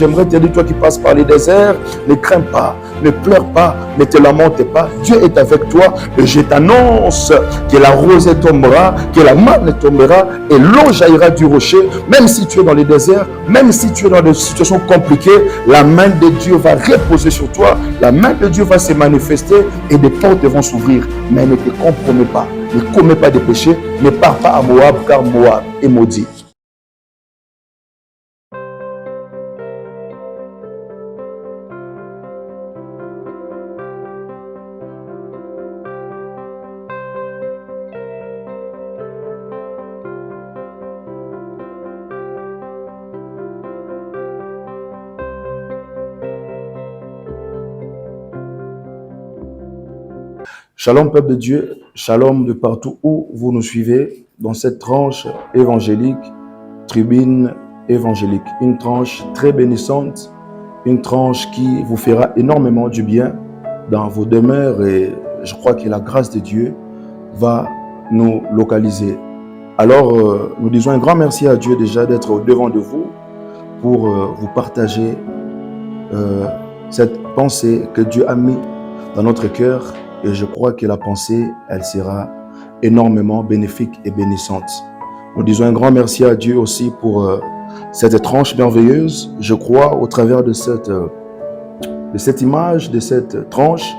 j'aimerais te dire, toi qui passes par les déserts, ne crains pas, ne pleure pas, ne te lamente pas. Dieu est avec toi et je t'annonce que la rosée tombera, que la manne tombera et l'eau jaillira du rocher. Même si tu es dans les déserts, même si tu es dans des situations compliquées, la main de Dieu va reposer sur toi, la main de Dieu va se manifester et des portes vont s'ouvrir. Mais ne te compromets pas, ne commets pas de péché, ne pars pas à Moab car Moab est maudit. Shalom peuple de Dieu, shalom de partout où vous nous suivez dans cette tranche évangélique, tribune évangélique. Une tranche très bénissante, une tranche qui vous fera énormément du bien dans vos demeures et je crois que la grâce de Dieu va nous localiser. Alors nous disons un grand merci à Dieu déjà d'être au devant de vous pour vous partager cette pensée que Dieu a mis dans notre cœur. Et je crois que la pensée, elle sera énormément bénéfique et bénissante. Nous disons un grand merci à Dieu aussi pour cette tranche merveilleuse. Je crois au travers de cette image, de cette tranche,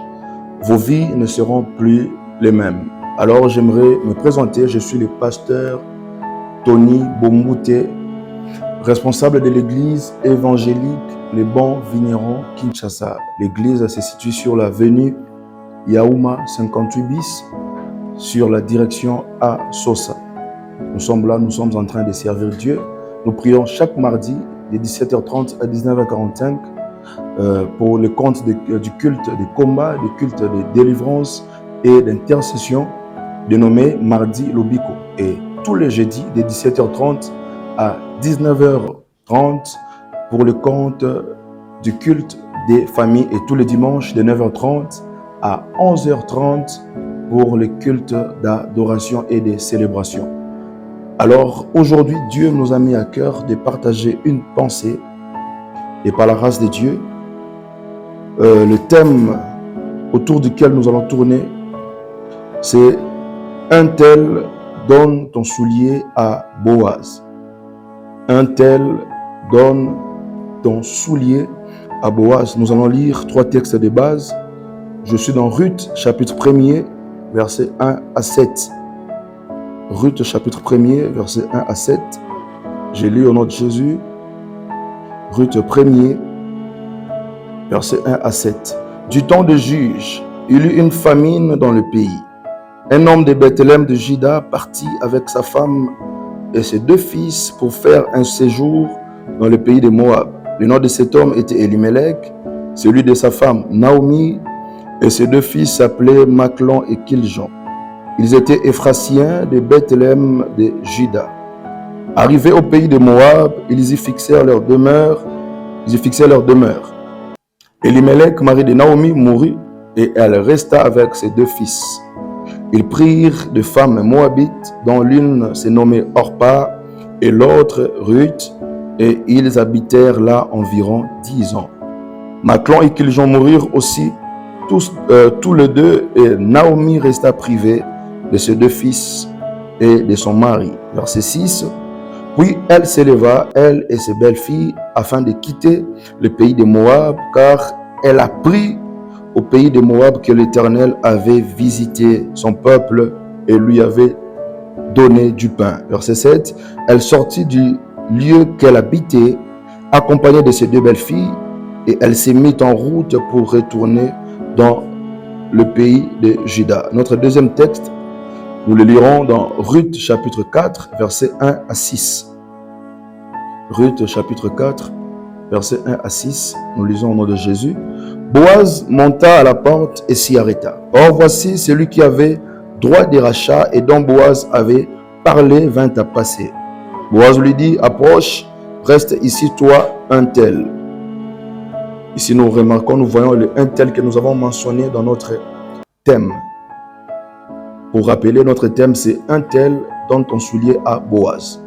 vos vies ne seront plus les mêmes. Alors j'aimerais me présenter. Je suis le pasteur Tony Bombouté, responsable de l'église évangélique Les Bons Vignerons Kinshasa. L'église se situe sur l'avenue Yaouma 58 bis sur la direction à Sosa. Nous sommes là, nous sommes en train de servir Dieu. Nous prions chaque mardi de 17h30 à 19h45 pour le compte du culte de combat, du culte de délivrance et d'intercession dénommé Mardi Lobiko. Et tous les jeudis de 17h30 à 19h30 pour le compte du culte des familles et tous les dimanches de 9h30 à 11h30 pour le culte d'adoration et de célébration. Alors aujourd'hui, Dieu nous a mis à cœur de partager une pensée et par la grâce de Dieu, le thème autour duquel nous allons tourner, c'est un tel donne ton soulier à Boaz. Un tel donne ton soulier à Boaz. Nous allons lire 3 textes de base. Je suis dans Ruth, chapitre 1er, versets 1 à 7. Ruth, chapitre 1er, versets 1 à 7. J'ai lu au nom de Jésus. Ruth 1er, versets 1 à 7. Du temps de Juge, il y eut une famine dans le pays. Un homme de Bethléem de Juda partit avec sa femme et ses 2 fils pour faire un séjour dans le pays de Moab. Le nom de cet homme était Elimelech, celui de sa femme Naomi, et ses 2 fils s'appelaient Maclon et Kiljon. Ils étaient Ephrasiens de Bethléem de Juda. Arrivés au pays de Moab, ils y fixèrent leur demeure. Elimelech, mari de Naomi, mourut et elle resta avec ses 2 fils. Ils prirent de femmes moabites, dont l'une se nommait Orpa et l'autre Ruth, et ils habitèrent là environ 10 ans. Maclon et Kiljon moururent aussi tous les 2, et Naomi resta privée de ses 2 fils et de son mari. Verset 6. Puis elle s'éleva, elle et ses belles-filles, afin de quitter le pays de Moab, car elle apprit au pays de Moab que l'Éternel avait visité son peuple et lui avait donné du pain. Verset 7. Elle sortit du lieu qu'elle habitait, accompagnée de ses 2 belles-filles, et elle s'est mise en route pour retourner dans le pays de Juda. Notre deuxième texte, nous le lirons dans Ruth chapitre 4, versets 1 à 6. Ruth chapitre 4, versets 1 à 6. Nous lisons au nom de Jésus. Boaz monta à la porte et s'y arrêta. Or voici celui qui avait droit des rachats et dont Boaz avait parlé vint à passer. Boaz lui dit, approche, reste ici toi un tel. Ici, nous remarquons, nous voyons le un tel que nous avons mentionné dans notre thème. Pour rappeler, notre thème, c'est un tel donne ton soulier à Boaz.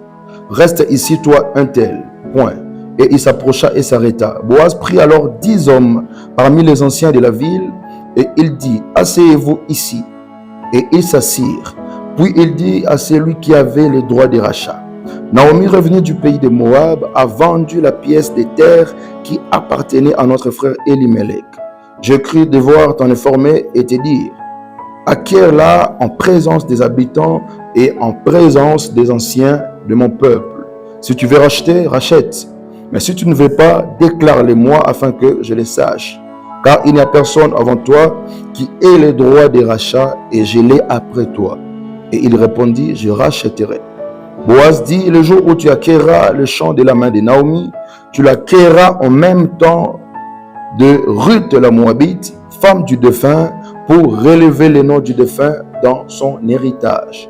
Reste ici, toi, un tel. Point. Et il s'approcha et s'arrêta. Boaz prit alors 10 hommes parmi les anciens de la ville et il dit, asseyez-vous ici. Et ils s'assirent. Puis il dit à celui qui avait les droits de rachat, Naomi, revenue du pays de Moab, a vendu la pièce des terres qui appartenait à notre frère Elimelech. Je crie devoir t'en informer et te dire, acquiers-la en présence des habitants et en présence des anciens de mon peuple. Si tu veux racheter, rachète. Mais si tu ne veux pas, déclare-les-moi afin que je les sache. Car il n'y a personne avant toi qui ait les droits des rachats et je l'ai après toi. Et il répondit, je rachèterai. Boaz dit, le jour où tu acquerras le champ de la main de Naomi, tu l'acquerras en même temps de Ruth la Moabite, femme du défunt, pour relever le nom du défunt dans son héritage.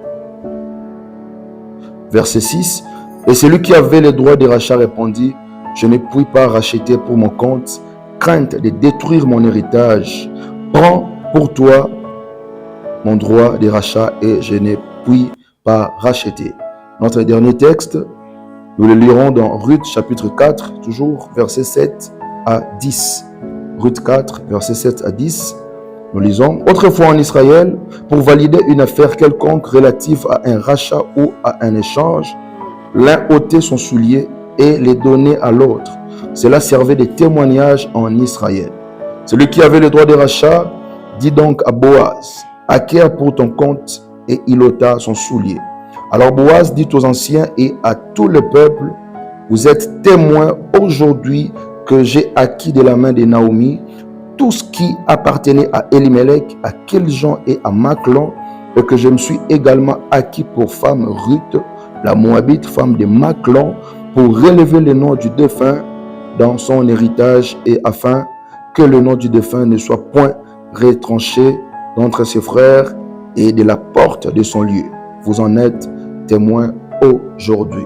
Verset 6. Et celui qui avait les droits de rachat répondit, je ne puis pas racheter pour mon compte, crainte de détruire mon héritage. Prends pour toi mon droit de rachat et je ne puis pas racheter. Notre dernier texte, nous le lirons dans Ruth chapitre 4, toujours verset 7 à 10. Ruth 4, verset 7 à 10. Nous lisons, autrefois en Israël, pour valider une affaire quelconque relative à un rachat ou à un échange, l'un ôtait son soulier et les donnait à l'autre. Cela servait de témoignage en Israël. Celui qui avait le droit de rachat dit donc à Boaz, acquiert pour ton compte, et il ôta son soulier. Alors Boaz dit aux anciens et à tout le peuple, vous êtes témoins aujourd'hui que j'ai acquis de la main de Naomi tout ce qui appartenait à Elimelech, à Kiljon et à Machlon, et que je me suis également acquis pour femme Ruth, la Moabite, femme de Machlon, pour relever le nom du défunt dans son héritage et afin que le nom du défunt ne soit point retranché d'entre ses frères et de la porte de son lieu. Vous en êtes témoins aujourd'hui.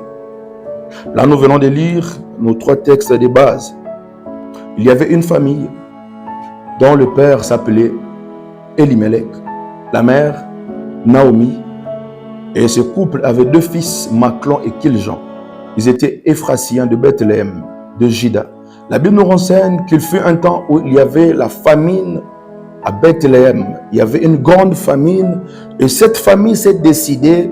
Là, nous venons de lire nos 3 textes de base. Il y avait une famille dont le père s'appelait Elimelech, la mère Naomi, et ce couple avait 2 fils, Machlon et Kiljon. Ils étaient Éphrasiens de Bethléem, de Juda. La Bible nous renseigne qu'il fut un temps où il y avait la famine à Bethléem. Il y avait une grande famine et cette famille s'est décidée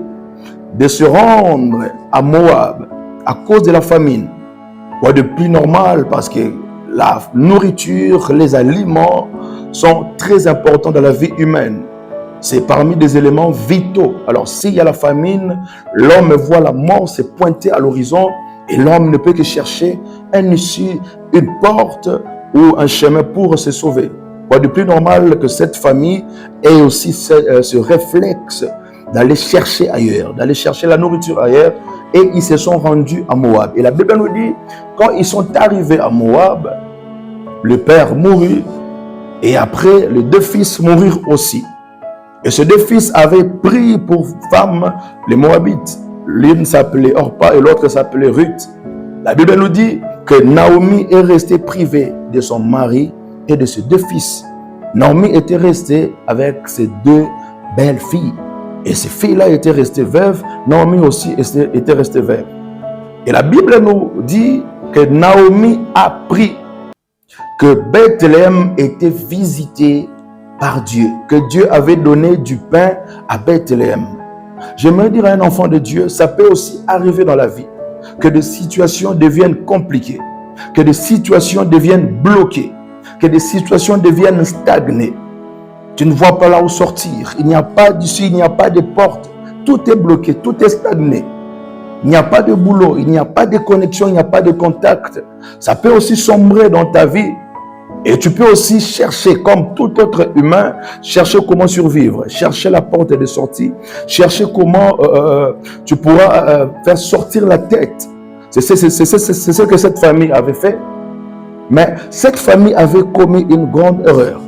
de se rendre à Moab à cause de la famine. Quoi de plus normal, parce que la nourriture, les aliments sont très importants dans la vie humaine. C'est parmi des éléments vitaux. Alors s'il y a la famine, l'homme voit la mort se pointer à l'horizon et l'homme ne peut que chercher un issue, une porte ou un chemin pour se sauver. Quoi de plus normal que cette famille ait aussi ce réflexe d'aller chercher ailleurs, d'aller chercher la nourriture ailleurs, et ils se sont rendus à Moab. Et la Bible nous dit, quand ils sont arrivés à Moab, le père mourut, et après, les 2 fils mourirent aussi. Et ces 2 fils avaient pris pour femme les Moabites. L'une s'appelait Orpa et l'autre s'appelait Ruth. La Bible nous dit que Naomi est restée privée de son mari et de ses 2 fils. Naomi était restée avec ses 2 belles filles. Et ces filles-là étaient restées veuves. Naomi aussi était restée veuve. Et la Bible nous dit que Naomi a appris que Bethléem était visité par Dieu, que Dieu avait donné du pain à Bethléem. J'aimerais dire à un enfant de Dieu, ça peut aussi arriver dans la vie, que des situations deviennent compliquées, que des situations deviennent bloquées, que des situations deviennent stagnées. Tu ne vois pas là où sortir, il n'y a pas d'issue, il n'y a pas de porte, tout est bloqué, tout est stagné. Il n'y a pas de boulot, il n'y a pas de connexion, il n'y a pas de contact. Ça peut aussi sombrer dans ta vie. Et tu peux aussi chercher, comme tout autre humain, chercher comment survivre, chercher la porte de sortie, chercher comment tu pourras faire sortir la tête. C'est ce que cette famille avait fait. Mais cette famille avait commis une grande erreur.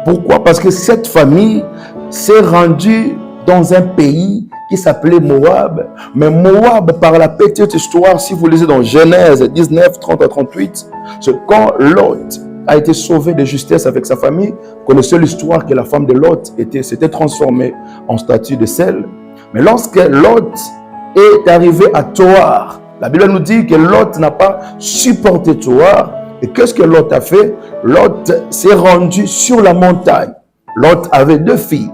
Pourquoi? Parce que cette famille s'est rendue dans un pays qui s'appelait Moab. Mais Moab, par la petite histoire, si vous lisez dans Genèse 19, 30 à 38, c'est quand Lot a été sauvé de justesse avec sa famille. Vous connaissez l'histoire que la femme de Lot s'était transformée en statue de sel. Mais lorsque Lot est arrivé à Zoar, La Bible nous dit que Lot n'a pas supporté Tsoar. Et qu'est-ce que Lot a fait? Lot s'est rendu sur la montagne. Lot avait 2 filles.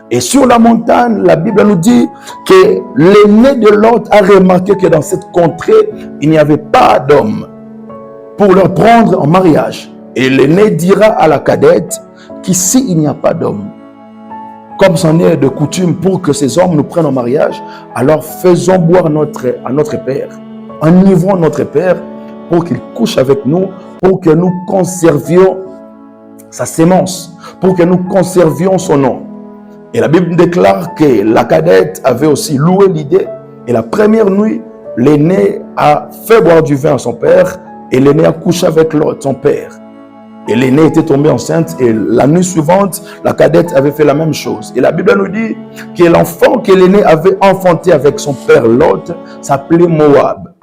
Et sur la montagne, la Bible nous dit que l'aîné de Lot a remarqué que dans cette contrée, il n'y avait pas d'homme pour leur prendre en mariage. Et l'aîné dira à la cadette qu'ici, il n'y a pas d'homme. Comme c'en est de coutume pour que ces hommes nous prennent en mariage, alors faisons boire à notre père. Enivrons notre père pour qu'il couche avec nous, pour que nous conservions sa sémence, pour que nous conservions son nom. Et la Bible déclare que la cadette avait aussi loué l'idée. Et la première nuit, l'aîné a fait boire du vin à son père et l'aîné a couché avec l'autre, son père. Et l'aîné était tombée enceinte et la nuit suivante, la cadette avait fait la même chose. Et la Bible nous dit que l'enfant que l'aîné avait enfanté avec son père Lot s'appelait Moab.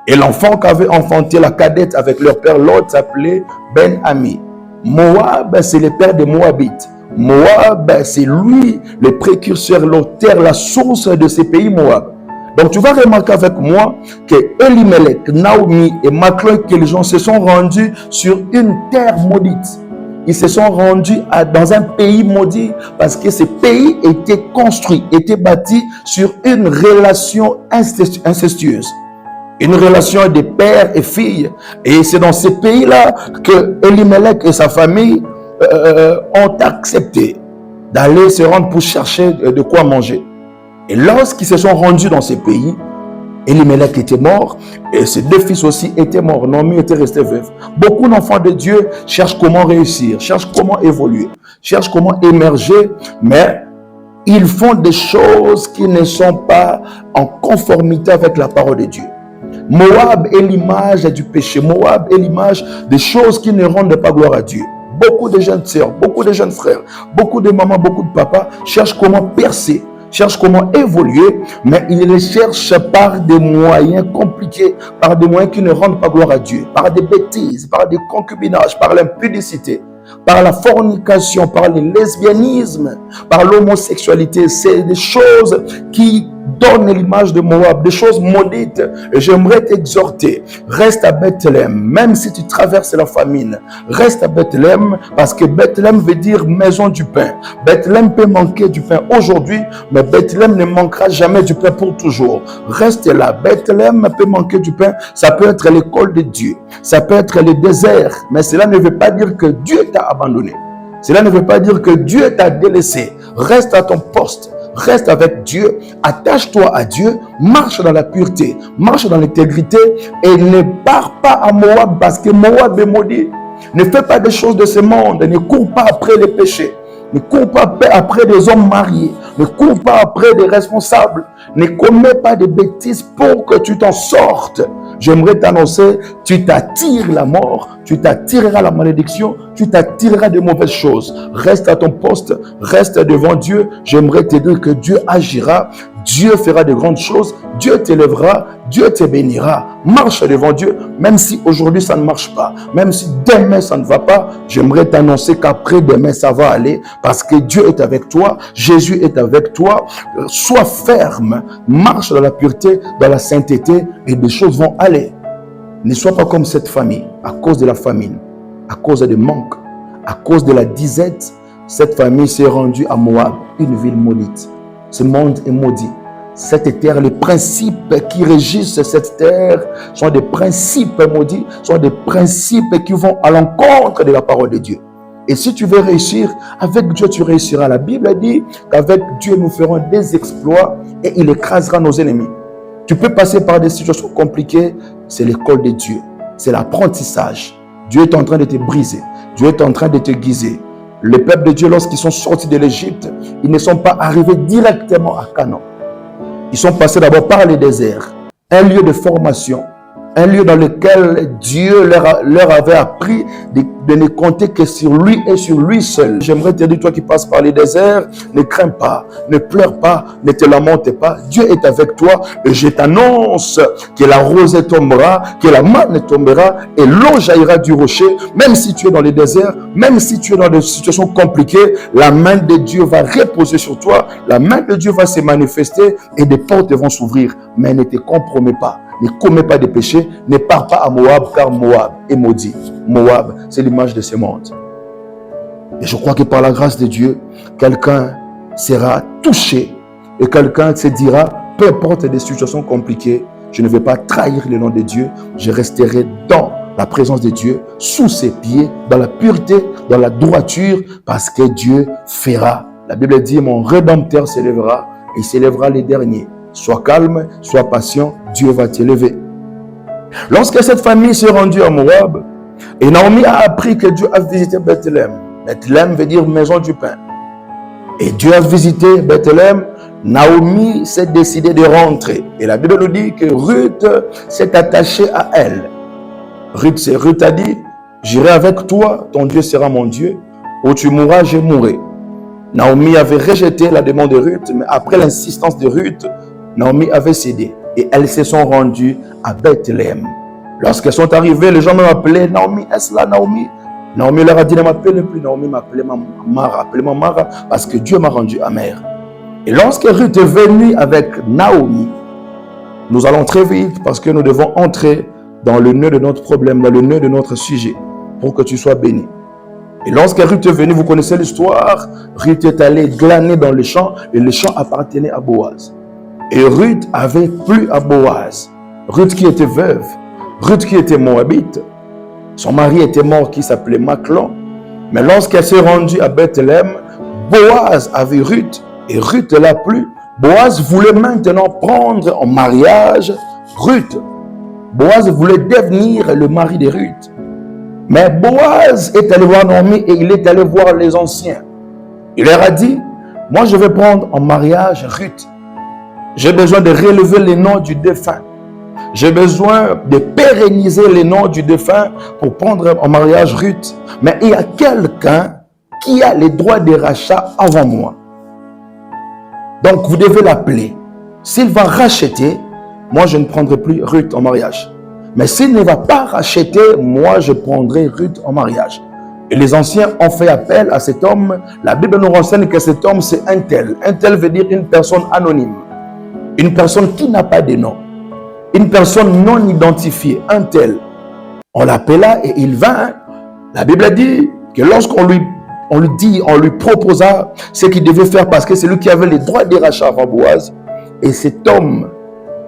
Et l'enfant qu'avait enfanté la cadette avec leur père Lot s'appelait Ben-Ami. Moab, c'est le père des Moabites. Moab, c'est lui, le précurseur, l'auteur, la source de ces pays Moab. Donc tu vas remarquer avec moi que Elimelech, Naomi et Machlon et les gens se sont rendus sur une terre maudite. Ils se sont rendus dans un pays maudit parce que ce pays était construit, était bâti sur une relation incestueuse. Une relation de père et fille. Et c'est dans ce pays-là que Elimelech et sa famille ont accepté d'aller se rendre pour chercher de quoi manger. Et lorsqu'ils se sont rendus dans ces pays, Elimelech était mort et ses 2 fils aussi étaient morts. Naomi était restée veuve. Beaucoup d'enfants de Dieu cherchent comment réussir, cherchent comment évoluer, cherchent comment émerger, mais ils font des choses qui ne sont pas en conformité avec la parole de Dieu. Moab est l'image du péché. Moab est l'image des choses qui ne rendent pas gloire à Dieu. Beaucoup de jeunes sœurs, beaucoup de jeunes frères, beaucoup de mamans, beaucoup de papas cherchent comment percer, cherchent comment évoluer, mais ils les cherchent par des moyens compliqués, par des moyens qui ne rendent pas gloire à Dieu, par des bêtises, par des concubinages, par l'impudicité, par la fornication, par le lesbianisme, par l'homosexualité. C'est des choses qui donnent l'image de Moab, des choses maudites. Et j'aimerais t'exhorter, reste à Bethléem, même si tu traverses la famine. Reste à Bethléem, parce que Bethléem veut dire maison du pain. Bethléem peut manquer du pain aujourd'hui, mais Bethléem ne manquera jamais du pain pour toujours. Reste là. Bethléem peut manquer du pain, ça peut être l'école de Dieu, ça peut être le désert, mais cela ne veut pas dire que Dieu t'a abandonné. Cela ne veut pas dire que Dieu t'a délaissé. Reste à ton poste. Reste avec Dieu, attache-toi à Dieu, marche dans la pureté, marche dans l'intégrité et ne pars pas à Moab parce que Moab est maudit. Ne fais pas des choses de ce monde, ne cours pas après les péchés, ne cours pas après des hommes mariés, ne cours pas après des responsables, ne commets pas de bêtises pour que tu t'en sortes. J'aimerais t'annoncer, tu t'attires la mort, tu t'attireras la malédiction, tu t'attireras de mauvaises choses. Reste à ton poste, reste devant Dieu. J'aimerais te dire que Dieu agira, Dieu fera de grandes choses, Dieu t'élèvera, Dieu te bénira. Marche devant Dieu, même si aujourd'hui ça ne marche pas, même si demain ça ne va pas, j'aimerais t'annoncer qu'après demain ça va aller parce que Dieu est avec toi, Jésus est avec toi. Sois ferme, marche dans la pureté, dans la sainteté et des choses vont aller. Ne sois pas comme cette famille à cause de la famine, à cause des manques, à cause de la disette. Cette famille s'est rendue à Moab, une ville maudite. Ce monde est maudit. Cette terre, les principes qui régissent cette terre sont des principes maudits, sont des principes qui vont à l'encontre de la parole de Dieu. Et si tu veux réussir, avec Dieu tu réussiras. La Bible dit qu'avec Dieu nous ferons des exploits et il écrasera nos ennemis. Tu peux passer par des situations compliquées, c'est l'école de Dieu, c'est l'apprentissage. Dieu est en train de te briser, Dieu est en train de te guiser. Le peuple de Dieu, lorsqu'ils sont sortis de l'Égypte, ils ne sont pas arrivés directement à Canaan. Ils sont passés d'abord par le désert, un lieu de formation, un lieu dans lequel Dieu leur avait appris de ne compter que sur lui et sur lui seul. J'aimerais te dire, toi qui passes par le désert, ne crains pas, ne pleure pas, ne te lamente pas. Dieu est avec toi et je t'annonce que la rosée tombera, que la manne tombera et l'eau jaillira du rocher. Même si tu es dans le désert, même si tu es dans des situations compliquées, la main de Dieu va reposer sur toi, la main de Dieu va se manifester et des portes vont s'ouvrir. Mais ne te compromets pas. ne commets pas de péché, ne pars pas à Moab, car Moab est maudit. Moab, c'est l'image de ce monde. Et je crois que par la grâce de Dieu, quelqu'un sera touché et quelqu'un se dira, peu importe des situations compliquées, je ne vais pas trahir le nom de Dieu, je resterai dans la présence de Dieu, sous ses pieds, dans la pureté, dans la droiture, parce que Dieu fera. La Bible dit, mon Rédempteur s'élèvera et il s'élèvera les derniers. Sois calme, sois patient, Dieu va t'élever. Lorsque cette famille s'est rendue à Moab, et Naomi a appris que Dieu a visité Bethléem. Bethléem veut dire maison du pain. Et Dieu a visité Bethléem. Naomi s'est décidée de rentrer. Et la Bible nous dit que Ruth s'est attachée à elle. Ruth a dit, j'irai avec toi, ton Dieu sera mon Dieu. Où tu mourras, je mourrai. Naomi avait rejeté la demande de Ruth, mais après l'insistance de Ruth, Naomi avait cédé. Et elles se sont rendues à Bethléem. Lorsqu'elles sont arrivées, les gens m'ont appelé Naomi, est-ce là Naomi? Naomi leur a dit, ne m'appelez plus Naomi, m'appelez Mara, appelez-moi Mara, parce que Dieu m'a rendu amère. Et lorsque Ruth est venue avec Naomi, nous allons très vite parce que nous devons entrer dans le nœud de notre problème, dans le nœud de notre sujet, pour que tu sois béni. Et lorsque Ruth est venue, vous connaissez l'histoire, Ruth est allée glaner dans le champ, et le champ appartenait à Boaz. Et Ruth avait plu à Boaz. Ruth qui était veuve, Ruth qui était moabite, son mari était mort qui s'appelait Machlon. Mais lorsqu'elle s'est rendue à Bethléem, Boaz a vu Ruth et Ruth l'a plu. Boaz voulait maintenant prendre en mariage Ruth. Boaz voulait devenir le mari de Ruth. Mais Boaz est allé voir Naomi et il est allé voir les anciens. Il leur a dit, moi je vais prendre en mariage Ruth. J'ai besoin de relever les noms du défunt. J'ai besoin de pérenniser les noms du défunt pour prendre en mariage Ruth. Mais il y a quelqu'un qui a les droits de rachat avant moi. Donc vous devez l'appeler. S'il va racheter, moi je ne prendrai plus Ruth en mariage. Mais s'il ne va pas racheter, moi je prendrai Ruth en mariage. Et les anciens ont fait appel à cet homme. La Bible nous renseigne que cet homme c'est un tel. Un tel veut dire une personne anonyme. Une personne qui n'a pas de nom. Une personne non identifiée, un tel. On l'appela et il vint. La Bible dit que lorsqu'on lui proposa ce qu'il devait faire parce que c'est lui qui avait les droits de rachat avant Boaz. Et cet homme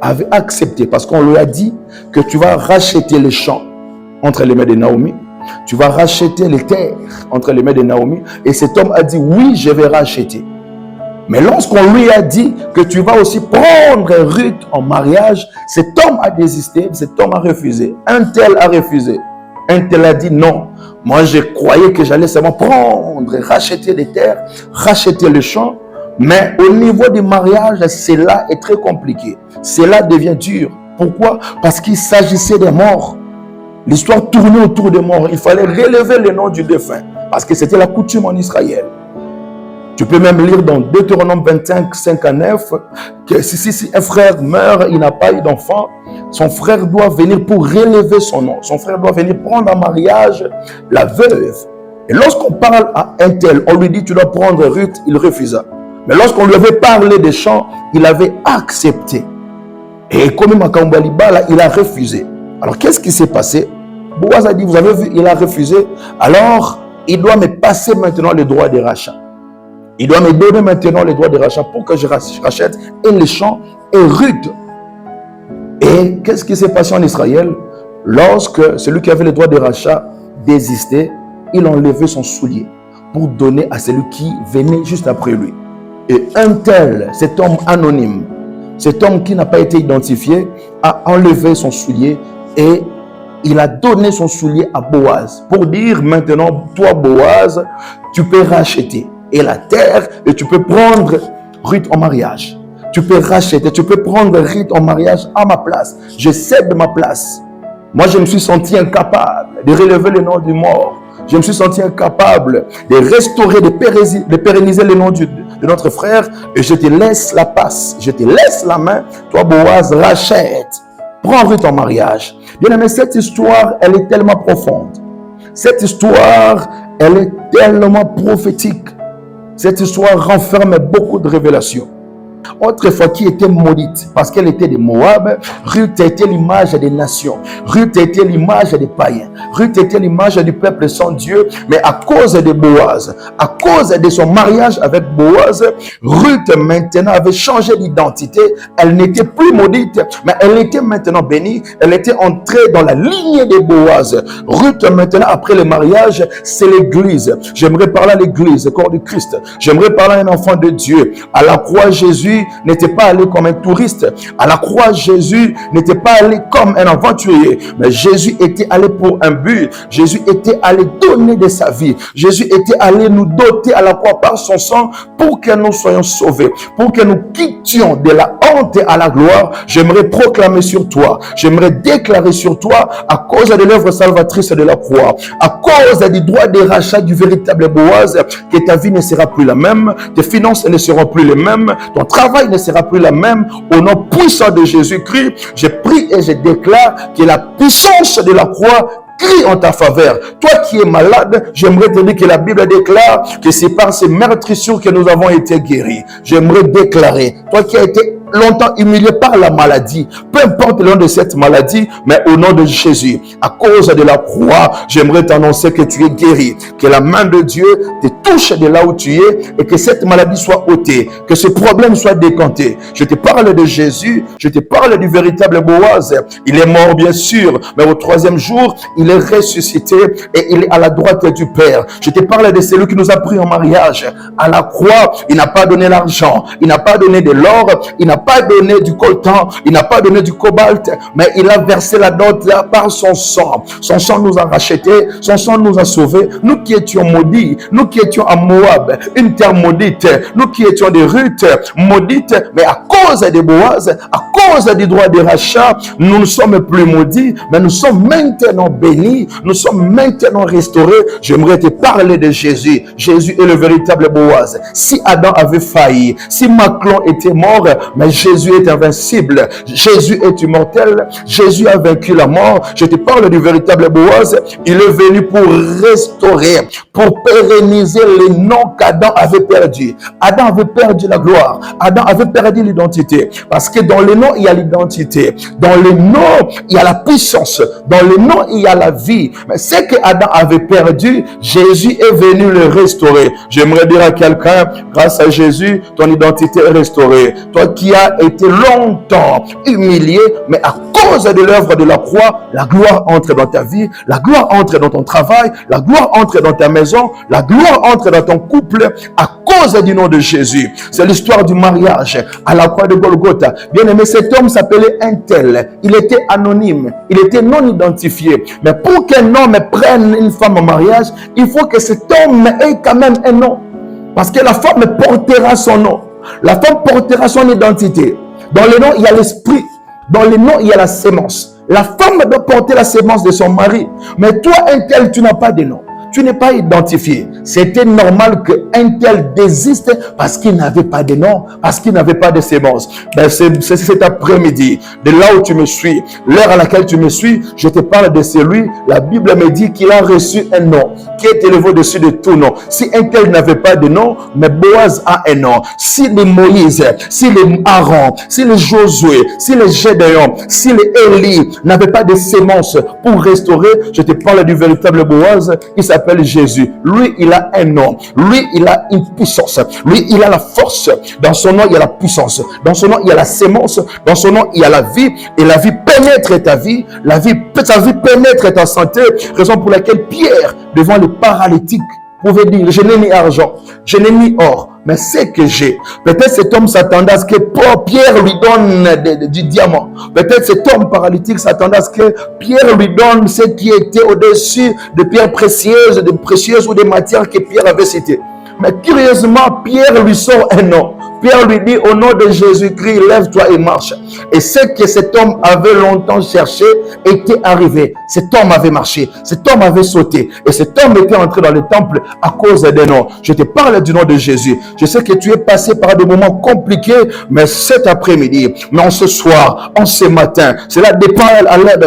avait accepté parce qu'on lui a dit que tu vas racheter les champs entre les mains de Naomi. Tu vas racheter les terres entre les mains de Naomi. Et cet homme a dit oui, je vais racheter. Mais lorsqu'on lui a dit que tu vas aussi prendre Ruth en mariage, cet homme a désisté, cet homme a refusé. Un tel a refusé. Un tel a dit non. Moi, je croyais que j'allais seulement prendre, racheter les terres, racheter les champs. Mais au niveau du mariage, cela est très compliqué. Cela devient dur. Pourquoi? Parce qu'il s'agissait des morts. L'histoire tournait autour des morts. Il fallait relever le nom du défunt. Parce que c'était la coutume en Israël. Tu peux même lire dans Deutéronome 25, 5 à 9, que si un frère meurt, il n'a pas eu d'enfant, son frère doit venir pour relever son nom. Son frère doit venir prendre en mariage la veuve. Et lorsqu'on parle à un tel, on lui dit tu dois prendre Ruth, il refusa. Mais lorsqu'on lui avait parlé des champs, il avait accepté. Et comme Makambalibala, il a refusé. Alors qu'est-ce qui s'est passé? Boaz a dit, vous avez vu, il a refusé. Alors, il doit me passer maintenant le droit de rachat. Il doit me donner maintenant les droits de rachat pour que je rachète et les champs et Ruth. Et qu'est-ce qui s'est passé en Israël? Lorsque celui qui avait les droits de rachat désistait, il enlevait son soulier pour donner à celui qui venait juste après lui. Et un tel, cet homme anonyme, cet homme qui n'a pas été identifié, a enlevé son soulier et il a donné son soulier à Boaz pour dire maintenant, toi Boaz, tu peux racheter et la terre et tu peux prendre Ruth en mariage. Tu peux racheter, tu peux prendre Ruth en mariage à ma place. Je cède ma place. Moi, je me suis senti incapable de relever le nom du mort. Je me suis senti incapable de restaurer, de pérenniser le nom de notre frère. Et je te laisse la passe, je te laisse la main. Toi, Boaz, rachète. Prends Ruth en mariage. Bien aimé, cette histoire, elle est tellement profonde. Cette histoire, elle est tellement prophétique. Cette histoire renferme beaucoup de révélations. autrefois qui était maudite parce qu'elle était de Moab. Ruth était l'image des nations. Ruth était l'image des païens. Ruth était l'image du peuple sans Dieu. Mais à cause de Boaz, à cause de son mariage avec Boaz, Ruth maintenant avait changé d'identité. Elle n'était plus maudite, mais elle était maintenant bénie. Elle était entrée dans la ligne de Boaz. Ruth maintenant, après le mariage, c'est l'église. J'aimerais parler à l'église, le corps du Christ. J'aimerais parler à un enfant de Dieu. À la croix, Jésus n'était pas allé comme un touriste. À la croix, Jésus n'était pas allé comme un aventurier. Mais Jésus était allé pour un but. Jésus était allé donner de sa vie. Jésus était allé nous doter à la croix par son sang pour que nous soyons sauvés. Pour que nous quittions de la honte à la gloire. J'aimerais proclamer sur toi. J'aimerais déclarer sur toi, à cause de l'œuvre salvatrice de la croix, à cause du droit de rachat du véritable Boaz, que ta vie ne sera plus la même, tes finances ne seront plus les mêmes, ton travail ne sera plus la même. Au nom puissant de Jésus-Christ, je prie et je déclare que la puissance de la croix crie en ta faveur. Toi qui es malade, j'aimerais te dire que la Bible déclare que c'est par ces meurtrissures que nous avons été guéris. J'aimerais déclarer, toi qui as été longtemps humilié par la maladie, peu importe le nom de cette maladie, mais au nom de Jésus, à cause de la croix, j'aimerais t'annoncer que tu es guéri, que la main de Dieu te touche de là où tu es et que cette maladie soit ôtée, que ce problème soit décanté. Je te parle de Jésus, je te parle du véritable Boaz. Il est mort bien sûr, mais au troisième jour, il est ressuscité et il est à la droite du Père. Je te parle de celui qui nous a pris en mariage. À la croix, il n'a pas donné l'argent, il n'a pas donné de l'or, il n'a pas donné du coltan, il n'a pas donné du cobalt, mais il a versé la dot là par son sang. Son sang nous a rachetés, son sang nous a sauvés. Nous qui étions maudits, nous qui étions à Moab, une terre maudite, nous qui étions des Ruth maudites, mais à cause de Boaz, à cause du droit de rachat, nous ne sommes plus maudits, mais nous sommes maintenant bénis, nous sommes maintenant restaurés. J'aimerais te parler de Jésus. Jésus est le véritable Boaz. Si Adam avait failli, si Maclon était mort, mais Jésus est invincible. Jésus est immortel. Jésus a vaincu la mort. Je te parle du véritable Boaz. Il est venu pour restaurer, pour pérenniser les noms qu'Adam avait perdus. Adam avait perdu la gloire. Adam avait perdu l'identité. Parce que dans les noms, il y a l'identité. Dans les noms, il y a la puissance. Dans les noms, il y a la vie. Mais ce que Adam avait perdu, Jésus est venu le restaurer. J'aimerais dire à quelqu'un, grâce à Jésus, ton identité est restaurée. Toi qui as été longtemps humilié, mais à cause de l'œuvre de la croix, la gloire entre dans ta vie, la gloire entre dans ton travail, la gloire entre dans ta maison, la gloire entre dans ton couple, à cause du nom de Jésus. C'est l'histoire du mariage à la croix de Golgotha. Bien aimé, cet homme s'appelait un tel. Il était anonyme, il était non identifié. Mais pour qu'un homme prenne une femme en mariage, il faut que cet homme ait quand même un nom. Parce que la femme portera son nom. La femme portera son identité. Dans le nom, il y a l'esprit. Dans le nom, il y a la sémence. La femme doit porter la sémence de son mari. Mais toi, un tel, tu n'as pas de nom. Tu n'es pas identifié. C'était normal qu'un tel désiste parce qu'il n'avait pas de nom, parce qu'il n'avait pas de sémence. Ben c'est cet après-midi, de là où tu me suis, l'heure à laquelle tu me suis, je te parle de celui, la Bible me dit qu'il a reçu un nom, qui est élevé au-dessus de tout nom. Si un tel n'avait pas de nom, mais Boaz a un nom. Si les Moïse, si les Aaron, si les Josué, si les Gédéon, si les Élie n'avaient pas de sémence pour restaurer, je te parle du véritable Boaz, il s'appelle Jésus. Lui, il a un nom. Lui, il a une puissance. Lui, il a la force. Dans son nom, il y a la puissance. Dans son nom, il y a la sémence. Dans son nom, il y a la vie. Et la vie pénètre ta vie. Ta vie pénètre ta santé. Raison pour laquelle Pierre, devant le paralytique, pouvait dire, je n'ai ni argent, je n'ai ni or, mais ce que j'ai. Peut-être cet homme s'attendait à ce que Pierre lui donne du diamant. Peut-être cet homme paralytique s'attendait à ce que Pierre lui donne ce qui était au-dessus de pierres précieuses ou des matières que Pierre avait citées. Mais curieusement, Pierre lui sort un nom. Pierre lui dit, au nom de Jésus-Christ, lève-toi et marche. Et ce que cet homme avait longtemps cherché était arrivé. Cet homme avait marché. Cet homme avait sauté. Et cet homme était entré dans le temple à cause des noms. Je te parle du nom de Jésus. Je sais que tu es passé par des moments compliqués, mais cet après-midi, mais en ce soir, en ce matin, cela dépend à l'heure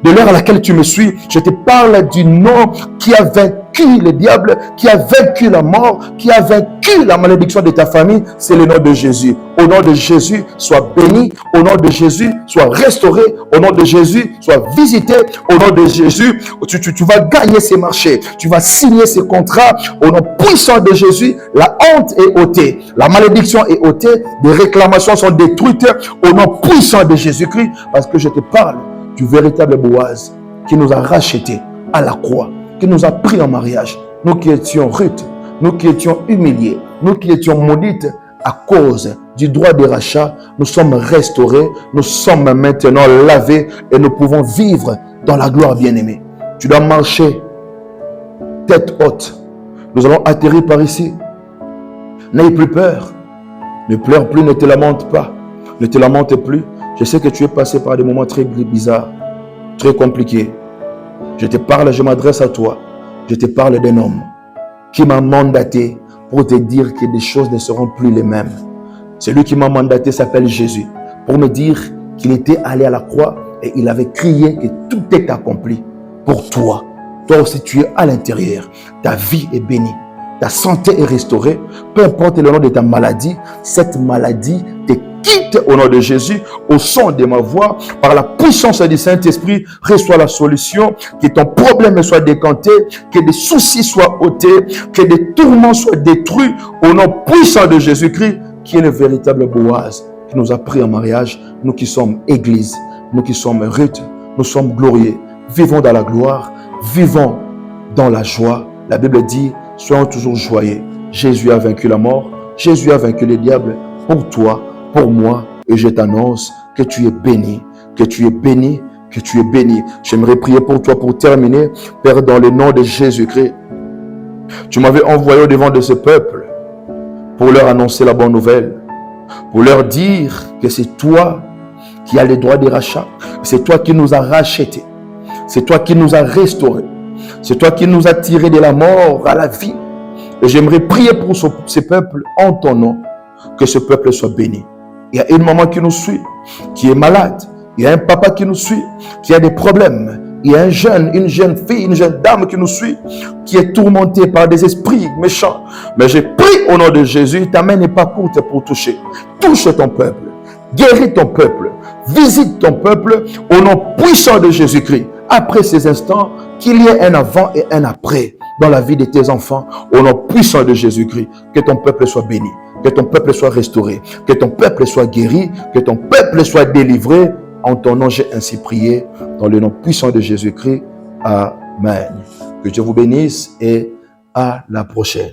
de l'heure à laquelle tu me suis. Je te parle du nom qui a vaincu vaincu le diable, qui a vaincu la mort, qui a vaincu la malédiction de ta famille, c'est le nom de Jésus. Au nom de Jésus, sois béni. Au nom de Jésus, sois restauré. Au nom de Jésus, sois visité. Au nom de Jésus, tu vas gagner ces marchés. Tu vas signer ces contrats. Au nom puissant de Jésus, la honte est ôtée. La malédiction est ôtée. Les réclamations sont détruites. Au nom puissant de Jésus-Christ, parce que je te parle du véritable Boaz qui nous a rachetés à la croix, qui nous a pris en mariage. Nous qui étions Ruth, nous qui étions humiliés, nous qui étions maudites à cause du droit de rachat, nous sommes restaurés, nous sommes maintenant lavés et nous pouvons vivre dans la gloire bien-aimée. Tu dois marcher tête haute. Nous allons atterrir par ici. N'aie plus peur. Ne pleure plus, ne te lamente pas. Ne te lamente plus. Je sais que tu es passé par des moments très bizarres, très compliqués. Je te parle, je m'adresse à toi. Je te parle d'un homme qui m'a mandaté pour te dire que des choses ne seront plus les mêmes. Celui qui m'a mandaté s'appelle Jésus, pour me dire qu'il était allé à la croix et il avait crié que tout est accompli pour toi. Toi aussi, tu es à l'intérieur. Ta vie est bénie. Ta santé est restaurée. Peu importe le nom de ta maladie, cette maladie te quitte au nom de Jésus, au son de ma voix, par la puissance du Saint-Esprit, reçois la solution, que ton problème soit décanté, que des soucis soient ôtés, que des tourments soient détruits, au nom puissant de Jésus-Christ, qui est le véritable Boaz, qui nous a pris en mariage, nous qui sommes Église, nous qui sommes Ruth, nous sommes glorieux, vivons dans la gloire, vivons dans la joie. La Bible dit, soyons toujours joyeux. Jésus a vaincu la mort, Jésus a vaincu le diable pour toi, pour moi, et je t'annonce que tu es béni, que tu es béni, que tu es béni. J'aimerais prier pour toi pour terminer. Père, dans le nom de Jésus-Christ, tu m'avais envoyé au devant de ce peuple pour leur annoncer la bonne nouvelle, pour leur dire que c'est toi qui as le droit de rachat, c'est toi qui nous as rachetés, c'est toi qui nous as restaurés, c'est toi qui nous as tirés de la mort à la vie. Et j'aimerais prier pour ce peuple en ton nom, que ce peuple soit béni. Il y a une maman qui nous suit, qui est malade. Il y a un papa qui nous suit, qui a des problèmes. Il y a une jeune fille, une jeune dame qui nous suit, qui est tourmentée par des esprits méchants. Mais j'ai pris au nom de Jésus, ta main n'est pas courte pour toucher. Touche ton peuple, guéris ton peuple, visite ton peuple au nom puissant de Jésus-Christ. Après ces instants, qu'il y ait un avant et un après dans la vie de tes enfants, au nom puissant de Jésus-Christ. Que ton peuple soit béni, que ton peuple soit restauré, que ton peuple soit guéri, que ton peuple soit délivré. En ton nom, j'ai ainsi prié, dans le nom puissant de Jésus-Christ. Amen. Que Dieu vous bénisse et à la prochaine.